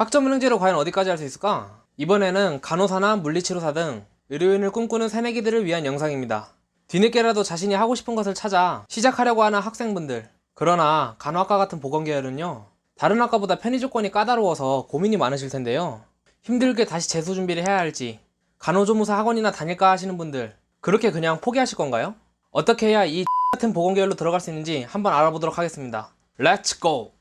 학점은행제로 과연 어디까지 할 수 있을까? 이번에는 간호사나 물리치료사 등 의료인을 꿈꾸는 새내기들을 위한 영상입니다. 뒤늦게라도 자신이 하고 싶은 것을 찾아 시작하려고 하는 학생분들, 그러나 간호학과 같은 보건계열은요, 다른 학과보다 편의 조건이 까다로워서 고민이 많으실 텐데요. 힘들게 다시 재수 준비를 해야 할지, 간호조무사 학원이나 다닐까 하시는 분들, 그렇게 그냥 포기하실 건가요? 어떻게 해야 이 같은 보건계열로 들어갈 수 있는지 한번 알아보도록 하겠습니다. 렛츠 고!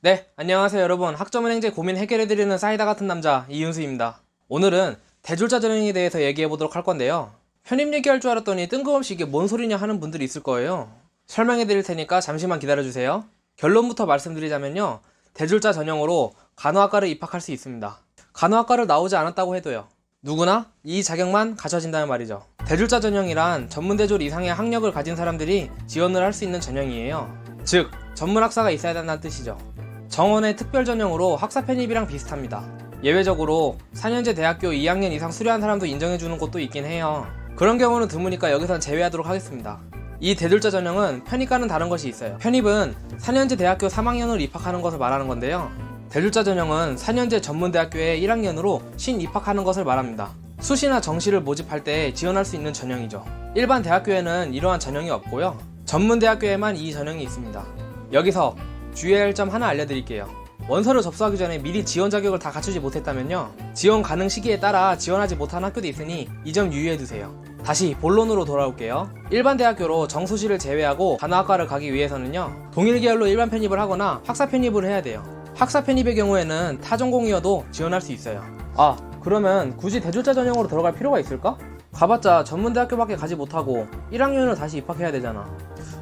네, 안녕하세요 여러분. 학점은행제 고민 해결해드리는 사이다 같은 남자 이윤수입니다. 오늘은 대졸자 전형에 대해서 얘기해보도록 할 건데요. 편입 얘기할 줄 알았더니 뜬금없이 이게 뭔 소리냐 하는 분들이 있을 거예요. 설명해드릴 테니까 잠시만 기다려주세요. 결론부터 말씀드리자면요, 대졸자 전형으로 간호학과를 입학할 수 있습니다. 간호학과를 나오지 않았다고 해도요, 누구나 이 자격만 갖춰진다는 말이죠. 대졸자 전형이란 전문대졸 이상의 학력을 가진 사람들이 지원을 할 수 있는 전형이에요. 즉, 전문학사가 있어야 된다는 뜻이죠. 정원의 특별 전형으로 학사 편입이랑 비슷합니다. 예외적으로 4년제 대학교 2학년 이상 수료한 사람도 인정해주는 곳도 있긴 해요. 그런 경우는 드무니까 여기선 제외하도록 하겠습니다. 이 대졸자 전형은 편입과는 다른 것이 있어요. 편입은 4년제 대학교 3학년으로 입학하는 것을 말하는 건데요, 대졸자 전형은 4년제 전문대학교에 1학년으로 신입학하는 것을 말합니다. 수시나 정시를 모집할 때 지원할 수 있는 전형이죠. 일반 대학교에는 이러한 전형이 없고요, 전문대학교에만 이 전형이 있습니다. 여기서 주의해야 할 점 하나 알려드릴게요. 원서를 접수하기 전에 미리 지원 자격을 다 갖추지 못했다면요, 지원 가능 시기에 따라 지원하지 못한 학교도 있으니 이 점 유의해두세요. 다시 본론으로 돌아올게요. 일반 대학교로 정수시를 제외하고 간호학과를 가기 위해서는요, 동일 계열로 일반 편입을 하거나 학사 편입을 해야 돼요. 학사 편입의 경우에는 타전공이어도 지원할 수 있어요. 아, 그러면 굳이 대졸자 전형으로 들어갈 필요가 있을까? 가봤자 전문대학교밖에 가지 못하고 1학년을 다시 입학해야 되잖아.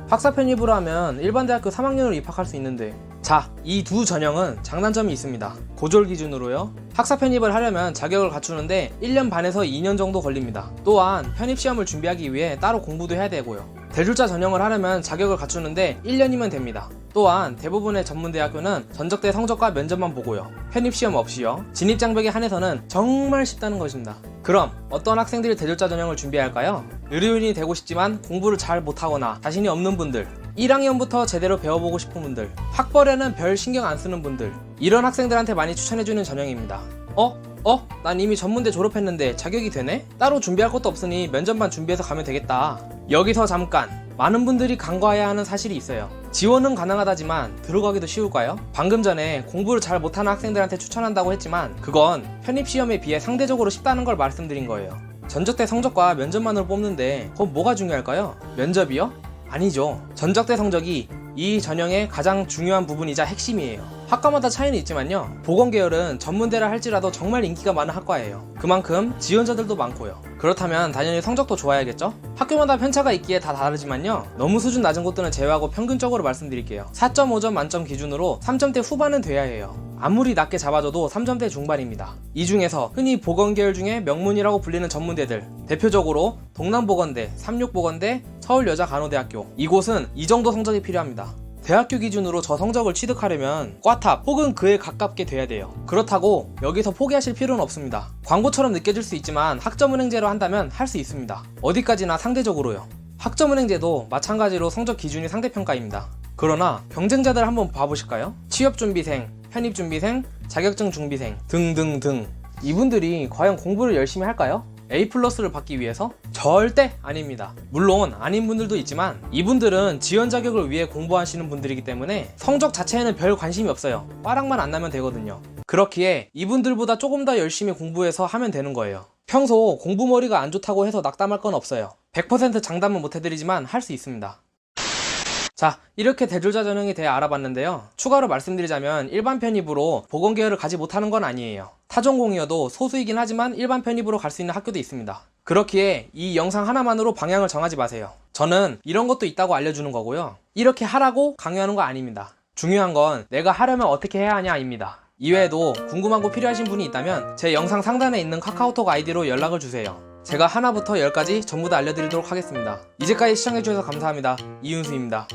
학사 편입으로 하면 일반 대학교 3학년으로 입학할 수 있는데, 자, 이 두 전형은 장단점이 있습니다. 고졸 기준으로요, 학사 편입을 하려면 자격을 갖추는데 1년 반에서 2년 정도 걸립니다. 또한 편입시험을 준비하기 위해 따로 공부도 해야 되고요. 대졸자 전형을 하려면 자격을 갖추는데 1년이면 됩니다. 또한 대부분의 전문대학교는 전적대 성적과 면접만 보고요, 편입시험 없이요. 진입장벽에 한해서는 정말 쉽다는 것입니다. 그럼 어떤 학생들이 대졸자 전형을 준비해야 할까요? 의료인이 되고 싶지만 공부를 잘 못하거나 자신이 없는 분들, 1학년부터 제대로 배워보고 싶은 분들, 학벌에는 별 신경 안 쓰는 분들, 이런 학생들한테 많이 추천해주는 전형입니다. 난 이미 전문대 졸업했는데 자격이 되네? 따로 준비할 것도 없으니 면접만 준비해서 가면 되겠다. 여기서 잠깐, 많은 분들이 간과해야 하는 사실이 있어요. 지원은 가능하다지만 들어가기도 쉬울까요? 방금 전에 공부를 잘 못하는 학생들한테 추천한다고 했지만 그건 편입시험에 비해 상대적으로 쉽다는 걸 말씀드린 거예요. 전적대 성적과 면접만으로 뽑는데 그건 뭐가 중요할까요? 면접이요? 아니죠. 전적대 성적이 이 전형의 가장 중요한 부분이자 핵심이에요. 학과마다 차이는 있지만요, 보건계열은 전문대라 할지라도 정말 인기가 많은 학과예요. 그만큼 지원자들도 많고요. 그렇다면 당연히 성적도 좋아야겠죠? 학교마다 편차가 있기에 다 다르지만요, 너무 수준 낮은 곳들은 제외하고 평균적으로 말씀드릴게요. 4.5점 만점 기준으로 3점대 후반은 돼야 해요. 아무리 낮게 잡아줘도 3점대 중반입니다. 이 중에서 흔히 보건계열 중에 명문이라고 불리는 전문대들, 대표적으로 동남보건대, 삼육보건대, 서울여자간호대학교, 이곳은 이 정도 성적이 필요합니다. 대학교 기준으로 저 성적을 취득하려면 과탑 혹은 그에 가깝게 돼야 돼요. 그렇다고 여기서 포기하실 필요는 없습니다. 광고처럼 느껴질 수 있지만 학점은행제로 한다면 할 수 있습니다. 어디까지나 상대적으로요. 학점은행제도 마찬가지로 성적 기준이 상대평가입니다. 그러나 경쟁자들 한번 봐보실까요? 취업준비생, 편입준비생, 자격증 준비생 등등등, 이분들이 과연 공부를 열심히 할까요? A+를 받기 위해서? 절대 아닙니다. 물론 아닌 분들도 있지만 이분들은 지원 자격을 위해 공부하시는 분들이기 때문에 성적 자체에는 별 관심이 없어요. 빠락만 안 나면 되거든요. 그렇기에 이분들보다 조금 더 열심히 공부해서 하면 되는 거예요. 평소 공부머리가 안 좋다고 해서 낙담할 건 없어요. 100% 장담은 못 해드리지만 할 수 있습니다. 자, 이렇게 대졸자 전형에 대해 알아봤는데요, 추가로 말씀드리자면 일반 편입으로 보건계열을 가지 못하는 건 아니에요. 타전공이어도 소수이긴 하지만 일반 편입으로 갈 수 있는 학교도 있습니다. 그렇기에 이 영상 하나만으로 방향을 정하지 마세요. 저는 이런 것도 있다고 알려주는 거고요, 이렇게 하라고 강요하는 거 아닙니다. 중요한 건 내가 하려면 어떻게 해야 하냐입니다. 이외에도 궁금한 거 필요하신 분이 있다면 제 영상 상단에 있는 카카오톡 아이디로 연락을 주세요. 제가 하나부터 10까지 전부 다 알려드리도록 하겠습니다. 이제까지 시청해주셔서 감사합니다. 이윤수입니다.